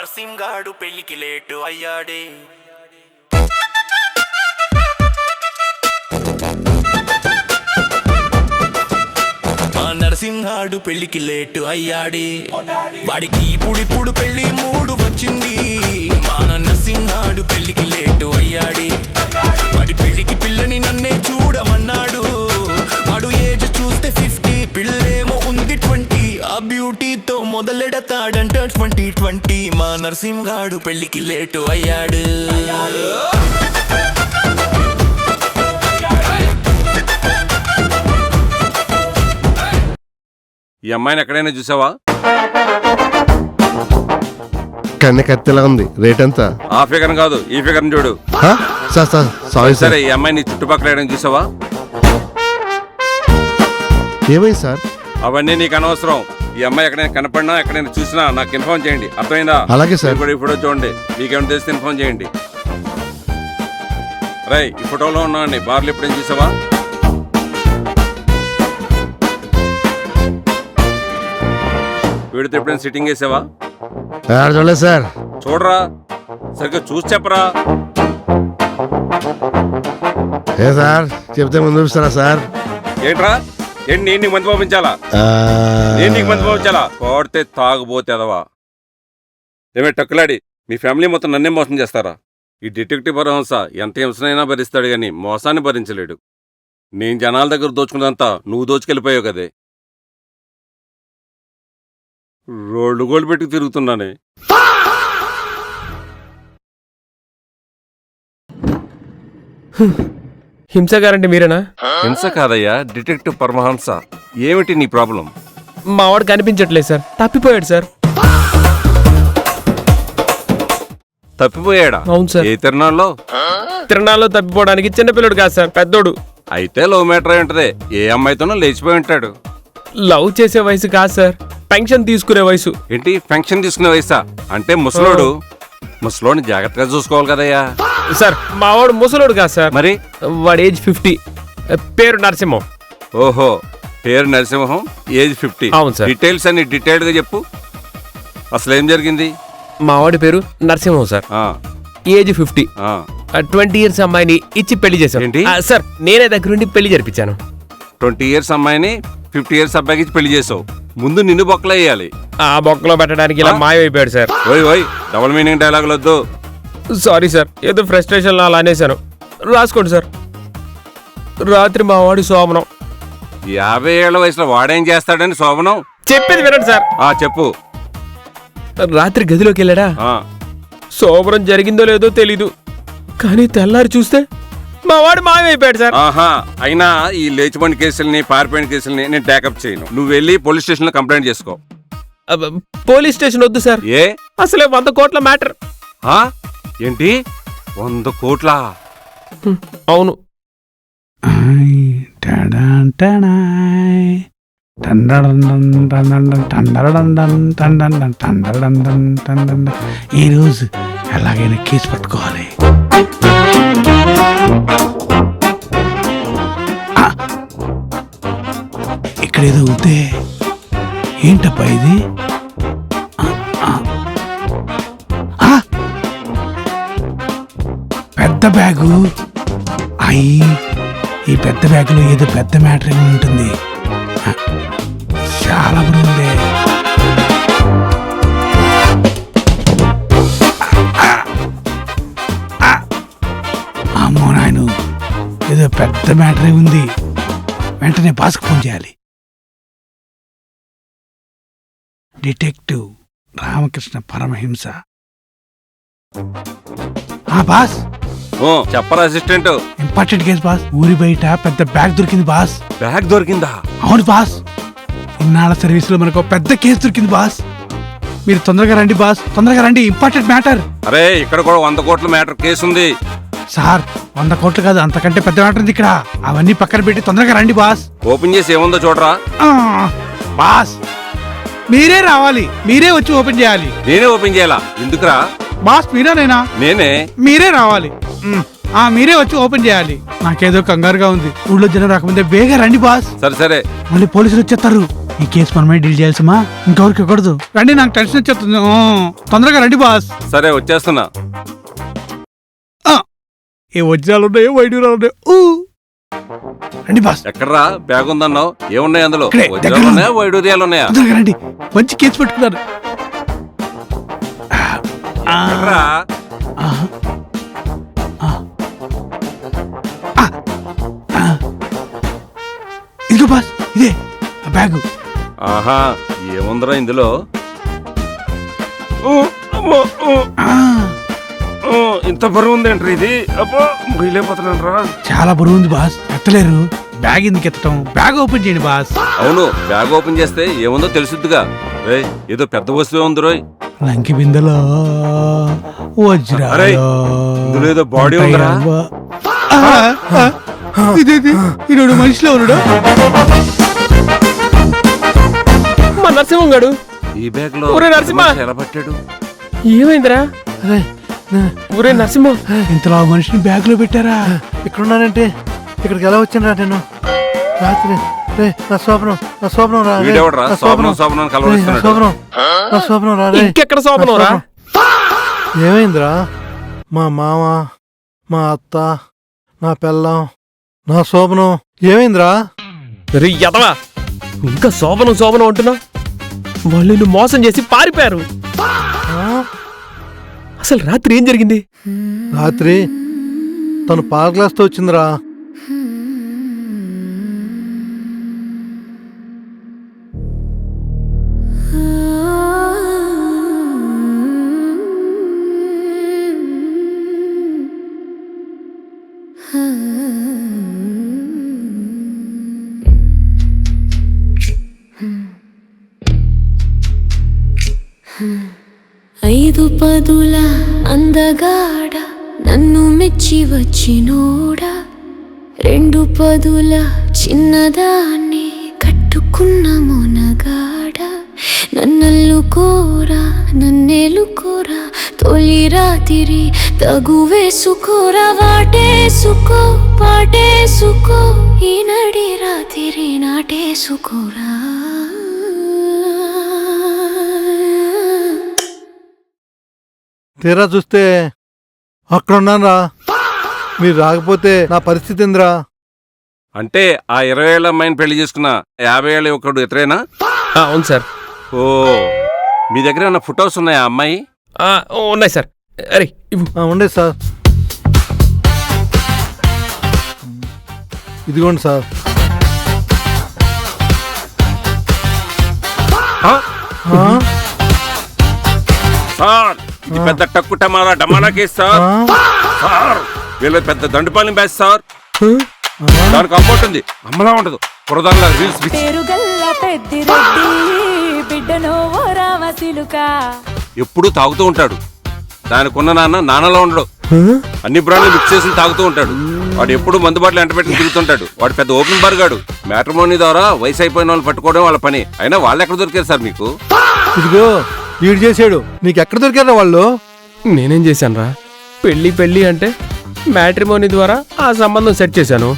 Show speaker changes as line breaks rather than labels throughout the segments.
నర్సింగాడు పెళ్లికి లేటు అయ్యాడే. నరసింహాడు పెళ్లికి లేటు అయ్యాడే. వాడికి ఇప్పుడు పెళ్లి మూడు వచ్చింది. మన నరసింహాడు పెళ్లికి లేటు అయ్యాడే. వాడి పెళ్లికి పిల్లని నన్నే చూడమన్నాడు. వాడు ఏజ్ చూస్తే 50, పిల్లేమో ఉంది 20. ఆ బ్యూటీతో మొదలెడతాడంట 2020. మా నరసింహాడు పెళ్లికి లేటు అయ్యాడు.
ఈ అమ్మాయిని ఎక్కడైనా చూసావా?
కన్ను కత్తిలా ఉంది. రేట్ ఎంత?
ఆ ఫిగర్ కాదు, ఈ ఫిగర్ చూడు.
సారీ
సరే, ఈ అమ్మాయిని చుట్టుపక్కల ఎక్కడైనా చూసావా?
ఏమైంది సార్?
అవన్నీ నీకు అనవసరం. ఈ అమ్మాయి ఎక్కడైనా కనపడినా ఎక్కడైనా చూసినా నాకు ఇన్ఫార్మ్ చేయండి, అర్థమైందా?
అలాగే సార్.
ఇప్పుడు ఈ ఫోటో చూడండి, మీకేమైనా తెలిస్తే ఇన్ఫార్మ్ చేయండి. రై, ఈ ఫోటోలో ఉన్నాండి బార్లు ఎప్పుడైనా చూసావా? వీడితో ఎప్పుడైనా సిట్టింగ్ వేసావా?
చూడలేదు సార్.
చూడరా, సరిగ్గా చూసి చెప్పరా.
ఏ సార్ చెప్తే ముందు చూపిస్తారా సార్?
ఏంట్రా, ఏంటి నేను నీకు మంది పంపించాలా? నేను నీకు మంది పంపించాలా? కోడితే తాగుబోతే అదవా. ఏమే టక్కులాడి, మీ ఫ్యామిలీ మొత్తం నన్నే మోసం చేస్తారా? ఈ డిటెక్టివ్ పరహంస ఎంత హింసనైనా భరిస్తాడు గాని మోసాన్ని భరించలేడు. నేను జనాల దగ్గర దోచుకున్నంతా నువ్వు దోచుకెళ్ళిపోయావు కదే. రోడ్డు గోల్డ్ పెట్టి తిరుగుతున్నానే.
హింస గారంటే మీరేనా?
హింస కాదయ్యా, డిటెక్టివ్ పరమహంస. ఏమిటి నీ ప్రాబ్లం?
మా వాడు కనిపించట్లేదు సార్, తప్పిపోయాడు సార్.
తప్పిపోయాడా?
అవును సార్.
ఏ తిరణాల్లో?
తిరణాల్లో తప్పిపోవడానికి చిన్నపిల్లడు కాదు సార్, పెద్దోడు.
అయితే లవ్ మ్యాటర్ అయి ఉంటది. ఏ అమ్మాయితోనో లేచిపోయి ఉంటాడు.
లవ్ చేసే వయసు కాదు సార్, పెన్షన్ తీసుకునే వయసు.
ఏంటి, పెన్షన్ తీసుకునే వయసా? అంటే ముసలోడు. ముసలోడిని జాగ్రత్తగా చూసుకోవాలి కదయ్యా.
సార్ మా వాడు ముసలోడు కాదు సార్,
మరి
వాడు ఏజ్ 50. పేరు నరసింహం.
ఓహో, పేరు నరసింహం, ఏజ్ 50.
అవును సార్.
డీటెయిల్స్ అన్ని డీటెయిల్డ్ గా చెప్పు. అసలు ఏం జరిగింది?
మా వాడి పేరు నరసింహం సార్, ఏజ్ 50. 20 years అమ్మాయిని ఇచ్చి పెళ్లి చేశాను.
ఏంటి?
సార్ నేనే దగ్గరుండి పెళ్లి జరిపించాను.
20 years అమ్మాయిని 50 years అబ్బాయికి ఇచ్చి పెళ్లి చేసావు. ముందు నిన్ను బొక్కలు వేయాలి.
ఆ బొక్కలో పెట్టడానికి ఇలా మాయమైపోయాడు సార్.
ఓయ్ ఓయ్, డబుల్ మీనింగ్ డైలాగులు వద్దు.
సారీ సార్, ఏదో ఫ్రస్ట్రేషన్లో అలా అనేశాను. రాసుకోండి సార్. రాత్రి మా వాడి శోభనం.
50 ఏళ్ల వయసులో వాడేం చేస్తాడని శోభనం?
చెప్పేది వినండి సార్.
చెప్పు.
రాత్రి గదిలోకి వెళ్ళాడా. శోభనం జరిగిందో లేదో తెలీదు, కానీ తెల్లారి చూస్తే మా వాడు మాయమైపోయాడు సార్.
అయినా ఈ లేచిపోయిన కేసుల్ని పారిపోయిన కేసుల్ని నేను టేకప్ చేయను. నువ్వు వెళ్ళి పోలీస్ స్టేషన్ లో కంప్లైంట్ చేసుకో.
పోలీస్ స్టేషన్ వద్దు సార్.
ఏ?
అసలే 100 కోట్ల మ్యాటర్.
ఏంటి, 100 కోట్ల?
అవును.
ఈరోజు ఎలాగైనా కేసు పట్టుకోవాలి. ఇక్కడేదో ఉంటే ఏంటబ్బా ఇది? పెద్ద బ్యాగు. ఈ పెద్ద బ్యాగులో ఏదో పెద్ద మ్యాటర్ ఏమి ఉంటుంది. చాలా బాగుంది. అమ్మో నాయను, ఏదో పెద్ద మ్యాటరే ఉంది. వెంటనే బాస్కు ఫోన్ చేయాలి. డిటెక్టివ్ రామకృష్ణ పరమహింస. బాస్.
చెప్పరా అసిస్టెంట్.
Important case boss. ఊరి బయట పెద్ద బ్యాగ్ దొరికింది బాస్.
బ్యాగ్ దొరికిందా?
అవును బాస్, ఇన్నాళ్ళ సర్వీస్ లో మనకు పెద్ద కేసు దొరికింది బాస్. మీరు తొందరగా రండి బాస్, తొందరగా రండి, ఇంపార్టెంట్ మ్యాటర్.
అరే, ఇక్కడ కూడా 100 కోట్ల మ్యాటర్ కేసు ఉంది
సార్. 100 కోట్లు కాదు, అంతకంటే పెద్ద మ్యాటర్ ఉంది ఇక్కడ. అవన్నీ పక్కన పెట్టి తొందరగా రండి బాస్.
ఓపెన్ చేసి ఏముందో చూడరా.
బాస్ మీరే రావాలి, మీరే వచ్చి ఓపెన్ చేయాలి.
నేనే ఓపెన్ చేయాలా? ఎందుకురా
బాస్? మీరేనా?
నేనే.
మీరే రావాలి. మీరే వచ్చి ఓపెన్ చేయాలి. నాకేదో కంగారుగా ఉంది. ఊళ్ళో జనం రాకముందే బేగా రండి బాస్.
సరే సరే
మళ్ళీ పోలీసులు వచ్చేస్తారు. ఈ కేసు మనమే డీల్ చేయాల్సమా? ఇంకెవరికి ఇవ్వకూడదు. రండి, నాకు టెన్షన్ వచ్చేస్తుంది. తొందరగా రండి బాస్.
సరే వచ్చేస్తున్నా.
ఏ వజ్రాలు ఉన్నాయో వైడూరాలు ఉన్నాయో. రండి బాస్.
ఎక్కడ్రా బ్యాగ్ ఉందన్నావు? ఏమున్నాయి అందులో?
ఇక్కడే,
వజ్రాలు
దగ్గరలో.
ఉన్నాయా వైడూర్యాలు ఉన్నాయా?
తొందరగా రండి, మంచి కేసు పెట్టుకున్నారు.
ఎక్కడ్రా?
ఇదిగో బాస్, ఇదే ఆ బ్యాగు.
ఆహా, ఏముందిరా ఇందులో? ఇంత బరువు ఉందేంట్రీ ఇది? అబ్బో మొయ్యలేకపోతున్నాను రా.
చాలా బరువు ఉంది బాస్, ఎత్తలేరు. బ్యాగ్ ఎందుకు ఎత్తటం? బ్యాగ్ ఓపెన్ చేయండి బాస్.
అవును, బ్యాగ్ ఓపెన్ చేస్తే ఏముందో తెలుసుద్దిగా. రేయ్, ఏదో పెద్ద వస్తువే ఉంది రోయ్.
లంకి బిందెలో వజ్రాలు.
అరే, ఇందులో ఏదో బాడీ ఉందిరా.
ఇదేది, ఈరోడు మనిషిలో ఉన్నాడు.
మా నరసింహం గాడు
ఈ బ్యాగ్ లో
ఒరే నరసింహ!
ఎలా పట్టాడు?
ఏమైందిరా? ఒరే నరసింహం,
ఇంతలా మనిషిని బ్యాగ్ లో పెట్టారా?
ఇక్కడున్నానంటే ఇక్కడికి ఎలా వచ్చాను నేను రాత్రి? రే, నా స్వప్నం రా. రే,
వీడెవడ్రా
నా
శోభనం శోభనం
రే, నా
కలవరిస్తున్నాడు?
నా స్వప్నం రా. రే,
ఇంకెక్కడ శోభనం రా?
ఏమైందిరా? మా మామ, మా అత్త, నా పెళ్ళం, నా శోభనం ఏమైందిరా?
రే ఎదవా, ఇంకా శోభనం అంటున్నా. వాళ్ళు నిన్ను మోసం చేసి పారిపోయారు.
ఆ?
అసలు రాత్రి ఏం జరిగింది?
రాత్రి తను పాల గ్లాస్తో వచ్చిందిరా.
ఐదు పదుల అందగాడ నన్ను మెచ్చి వచ్చినోడా, రెండు పదుల చిన్నదాన్ని కట్టుకున్న మొనగాడ, నన్నెల్లుకోరా నన్నెలుకోరా, తొలి రాత్రి తగు వేసుకోరా, వాటేసుకో పాటేసుకో, ఈ నడి రాత్రి నాటేసుకోరా.
తీరా చూస్తే అక్కడ ఉన్నానురా. మీరు రాకపోతే నా పరిస్థితి ఏందిరా?
అంటే ఆ 20 ఏళ్ల అమ్మాయిని పెళ్లి చేసుకున్న 50 ఏళ్ళ ఒకడు ఇతరేనా?
అవును సార్.
ఓ, మీ దగ్గర ఏమన్నా ఫొటోస్ ఉన్నాయా అమ్మాయి?
ఉన్నాయి సార్. అరే ఇవ్వు.
ఉండేది సార్. ఇదిగోండి సార్. ఆ?
సార్, ఇది పెద్ద టక్కు టమాలా డమాలా కేసు సార్.
ఆ?
సార్, వీళ్ళ పెద్ద దండుపాలెం బ్యాచ్ సార్. దానికి అమ్మోట్ ఉంది, అమ్మలా ఉండదు. పురదాన్లా రీల్స్ పిచ్చి.
పేరుగల్ల పెద్దిరెడ్డి బిడ్డను ఓ రామసిలుక.
ఎప్పుడూ తాగుతూ ఉంటాడు. దానికున్న నాన్నలో ఉండడు. అన్ని బ్రాండ్లు మిక్స్ చేసి తాగుతూ ఉంటాడు. వాడు ఎప్పుడు మందుబాట్లు ఎంట పెట్టి తిరుగుతుంటాడు. వాడు పెద్ద ఓపెన్ బర్గాడు. మ్యాట్రిమోనీ ద్వారా వయసు అయిపోయిన వాళ్ళు పట్టుకోవడం వాళ్ళ పని. అయినా వాళ్ళు ఎక్కడ దొరికారు సార్ మీకు?
ఇదిగో వీడు చేసాడు. నీకు ఎక్కడ దొరికారా వాళ్ళు?
నేనేం చేశానురా? పెళ్ళి అంటే మ్యాట్రిమోనీ ద్వారా ఆ సంబంధం సెట్ చేశాను.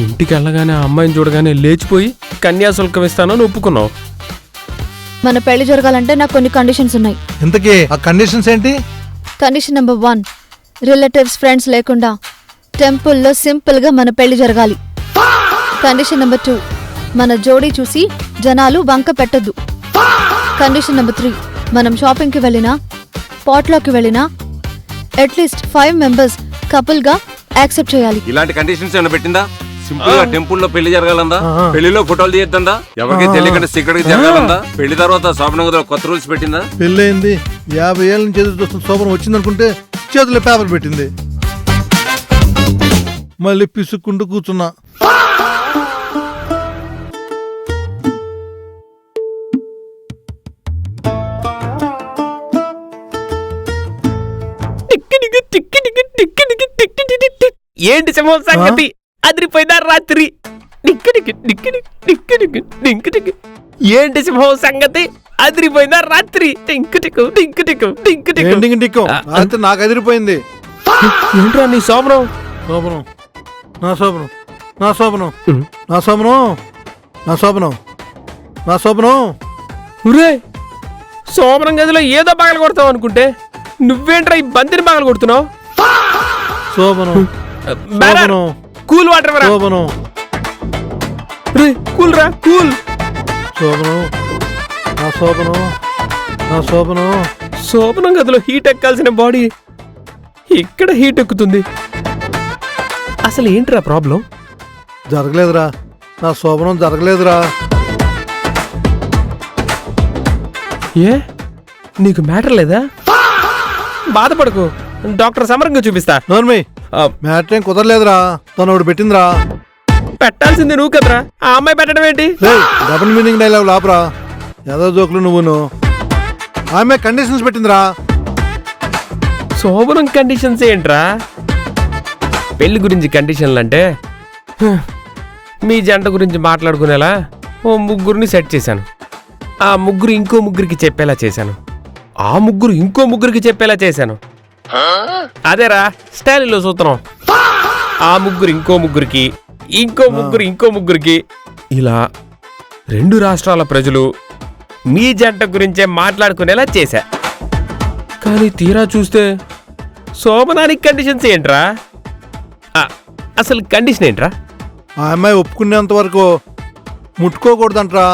ఇంటికి వెళ్ళగానే ఆ అమ్మాయిని చూడగానే లేచిపోయి కన్యాశుల్కం ఇస్తానని ఒప్పుకున్నావు.
మన పెళ్లి జరగాలంటే నాకు కొన్ని కండిషన్స్ ఉన్నాయి.
ఇంతకీ ఆ కండిషన్స్ ఏంటి?
కండిషన్ నెంబర్ 1, రిలేటివ్స్ ఫ్రెండ్స్ లేకుండా టెంపుల్లో సింపుల్గా మన పెళ్లి జరగాలి. కండిషన్ నెంబర్ 2, మన జోడీ చూసి జనాలు వంక పెట్టద్దు. కండిషన్ నెంబర్ 3, మనం షాపింగ్కి వెళ్ళినా పాట్లోకి వెళ్ళినా అట్లీస్ట్ 5 మెంబర్స్ కపుల్గా యాక్సెప్ట్ చేయాలి.
ఇలాంటి కండిషన్స్ ఏమైనా పెట్టిందా? సింపుల్ గా టెంపుల్లో పెళ్లి జరగాలందా?
ఆహా.
పెళ్లిలో ఫోటోలు తీయద్దా? ఎవరికి తెలియకుండా సీక్రెట్ గా జరగాలందా? పెళ్లి తర్వాత శోభనగదిలో కొత్త రూల్స్ పెట్టిందా?
పెళ్ళయింది 50 ఏళ్ళ నుంచి ఎదురు చూస్తున్న శోభనం వచ్చిందనుకుంటే చేతిలో పేపర్ పెట్టింది. మళ్ళీ పిసుక్కుంటూ కూర్చున్నా.
ఏంటి సింహం సంగతి? అదిరిపోయిందా రాత్రి? ఏంటి సింహం సంగతి? అదిరిపోయిందా రాత్రి?
ఏంటికి టిక్కో రాత్రి నాకు అదిరిపోయింది.
ఏంట్రా నీ శోభనం?
శోభనం నా శోభనం నా శోభనం నా శోభనం నా శోభనం నా శోభనం.
ఒరే సోమరం గదిలో ఏదో పగల కొడతావు అనుకుంటే నువ్వేంట్రా ఈ బంతిని పగల కొడుతున్నావు?
శోభనం శోభనం
కూల్ వాటర్
శోభనం
రే కూల్ రా కూల్.
శోభనం నా శోభనం నా శోభనం.
శోభనం గదిలో హీట్ ఎక్కాల్సిన బాడీ ఇక్కడ హీట్ ఎక్కుతుంది. అసలు ఏంట్రా ప్రాబ్లం?
జరగలేదురా, నా శోభనం జరగలేదురా.
ఏ నీకు మ్యాటర్ లేదా? బాధపడకు, డాక్టర్ సమరంగా చూపిస్తా.
నోర్మి మ్యాటర్ ఏం కుదరలేదురా, తను ఒకటి పెట్టిందిరా.
పెట్టాల్సింది నువ్వు కదరా, ఆ అమ్మాయి పెట్టడం ఏంటి?
డబుల్ మీనింగ్ డైలాగ్ లాపరా, ఏదో జోకులు నువ్వును. ఆమె కండిషన్స్ పెట్టిందిరా.
శోభనం కండిషన్స్ ఏంట్రా? పెళ్లి గురించి కండిషన్లు అంటే మీ జంట గురించి మాట్లాడుకునేలా ఓ ముగ్గురిని సెట్ చేశాను. ఆ ముగ్గురు ఇంకో ముగ్గురికి చెప్పేలా చేశాను. ఆ ముగ్గురు ఇంకో ముగ్గురికి చెప్పేలా చేశాను. అదేరా స్టైల్లో సూత్రం. ఆ ముగ్గురు ఇంకో ముగ్గురికి, ఇంకో ముగ్గురు ఇంకో ముగ్గురికి, ఇలా 2 రాష్ట్రాల ప్రజలు మీ జంట గురించే మాట్లాడుకునేలా చేశా. కానీ తీరా చూస్తే శోభనానికి కండిషన్స్ ఏంట్రా? అసలు కండిషన్ ఏంట్రా?
ఆ అమ్మాయి ఒప్పుకునేంత వరకు ముట్టుకోకూడదంట్రా,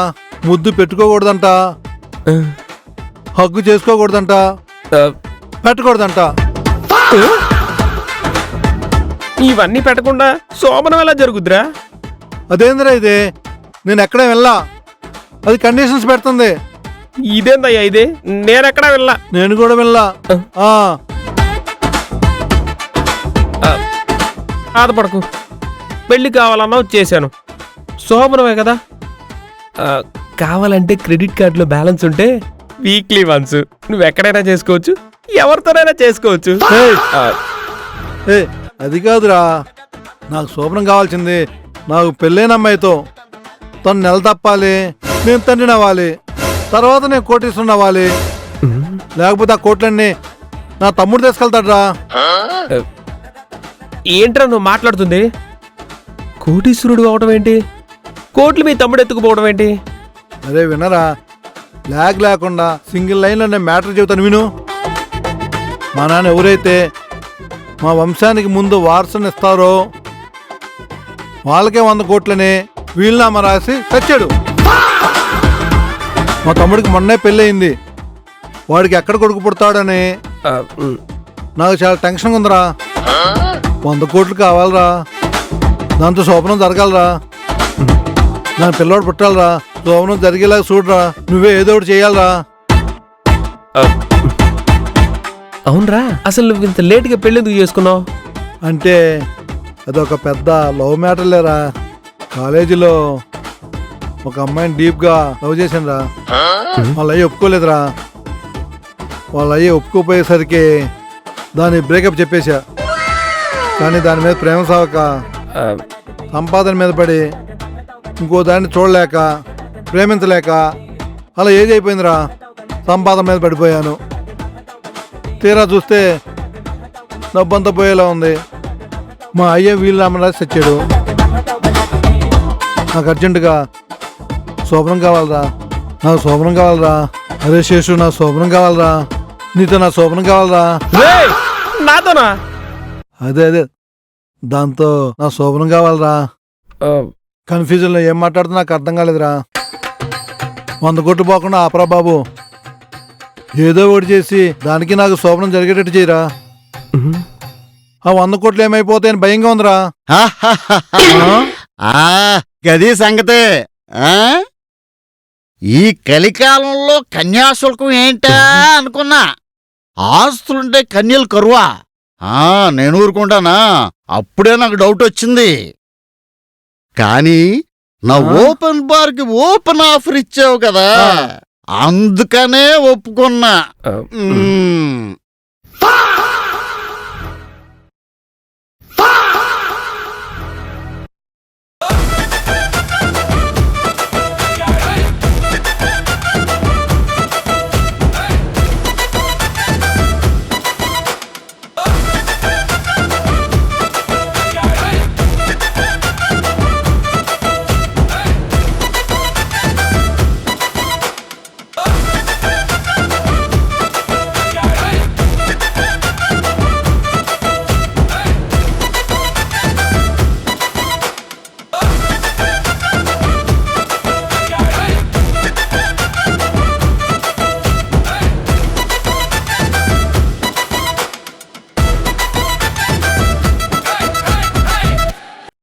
ముద్దు పెట్టుకోకూడదంట, హగ్గు చేసుకోకూడదంట, పెట్టకూడదంట.
ఇవన్నీ పెట్టకుండా శోభనం ఎలా జరుగుద్దిరా?
అదేందిరా ఇది, నేను ఎక్కడ వెళ్ళా, అది కండిషన్స్ పెడుతుంది.
ఇదేందయ్యా ఇది? నేనెక్కడా వెళ్ళా.
నేను కూడా వెళ్ళా.
బాధపడకు, పెళ్లి కావాలన్నా చేశాను. శోభనమే కదా. కావాలంటే క్రెడిట్ కార్డులో బ్యాలెన్స్ ఉంటే వీక్లీ వన్స్ నువ్వు ఎక్కడైనా చేసుకోవచ్చు, ఎవరితోనైనా చేసుకోవచ్చు.
అది కాదురా, నాకు శోభనం కావాల్సింది నాకు పెళ్ళైన అమ్మాయితో. తను నెల తప్పాలి, నేను తండ్రిని అవ్వాలి, తర్వాత నేను కోటీశ్వరుని అవ్వాలి. లేకపోతే ఆ కోట్లన్నీ నా తమ్ముడు తీసుకెళ్తాడ్రా.
ఏంట్రా నువ్వు మాట్లాడుతుంది? కోటీశ్వరుడు అవడం ఏంటి? కోట్లు మీ తమ్ముడు ఎత్తుకుపోవడం ఏంటి?
అరే వినరా, లాగ్ లేకుండా సింగిల్ లైన్లో నేను మ్యాటర్ చెబుతాను విను. మా నాన్న ఎవరైతే మా వంశానికి ముందు వారసుని ఇస్తారో వాళ్ళకే 100 కోట్లని వీలునామా రాసి తెచ్చాడు. మా తమ్ముడికి మొన్నే పెళ్ళయింది, వాడికి ఎక్కడ కొడుకు పుడతాడని నాకు చాలా టెన్షన్ ఉందిరా. 100 కోట్లు కావాలరా, దాంతో శోభనం జరగాలరా, దాని పిల్లోడు పుట్టాలరా, శోభనం జరిగేలాగా చూడరా, నువ్వే ఏదో ఒకటి చేయాలరా.
అవునరా, అసలు నువ్వు ఇంత లేట్గా పెళ్లి ఎందుకు చేసుకున్నావు?
అంటే అదొక పెద్ద లవ్ మ్యాటర్ లేరా. కాలేజీలో ఒక అమ్మాయిని డీప్గా లవ్ చేశానురా, వాళ్ళ అయ్యి ఒప్పుకోలేదురా. వాళ్ళ అయ్యి ఒప్పుకోపోయేసరికి దాన్ని బ్రేకప్ చెప్పేశా. కానీ దాని మీద ప్రేమ సావక సంపాదన మీద పడి ఇంకో దాన్ని చూడలేక ప్రేమించలేక అలా ఏజ్ అయిపోయిందిరా. సంపాదన మీద పడిపోయాను. తీరా చూస్తే డబ్బంతా పోయేలా ఉంది. మా అయ్య వీలునామా రాసి తెచ్చాడు. నాకు అర్జెంటుగా శోభనం కావాలరా, నాకు శోభనం కావాలరా. అరే శేషు, నా శోభనం కావాలరా, నీతో నా శోభనం కావాలరా.
నాతోనా?
అదే దాంతో నా శోభనం కావాలరా. కన్ఫ్యూజన్లో ఏం మాట్లాడుతున్నా నాకు అర్థం కాలేదురా. 100 కోట్లు పోకుండా ఆపరా బాబు, ఏదో ఒకటి చేసి దానికి నాకు శోభనం జరిగేటట్టు చేయరా. ఆ 100 కోట్లు ఏమైపోతాయని భయంగా ఉందిరా.
గది సంగతే. ఈ కలికాలంలో కన్యాశుల్కం ఏంటా అనుకున్నా. ఆస్తులుంటే కన్యలు కరువా? నేను ఊరుకుంటానా? అప్పుడే నాకు డౌట్ వచ్చింది. కానీ నా ఓపెన్ బార్కి ఓపెన్ ఆఫర్ ఇచ్చావు కదా, అందుకనే ఒప్పుకున్నా.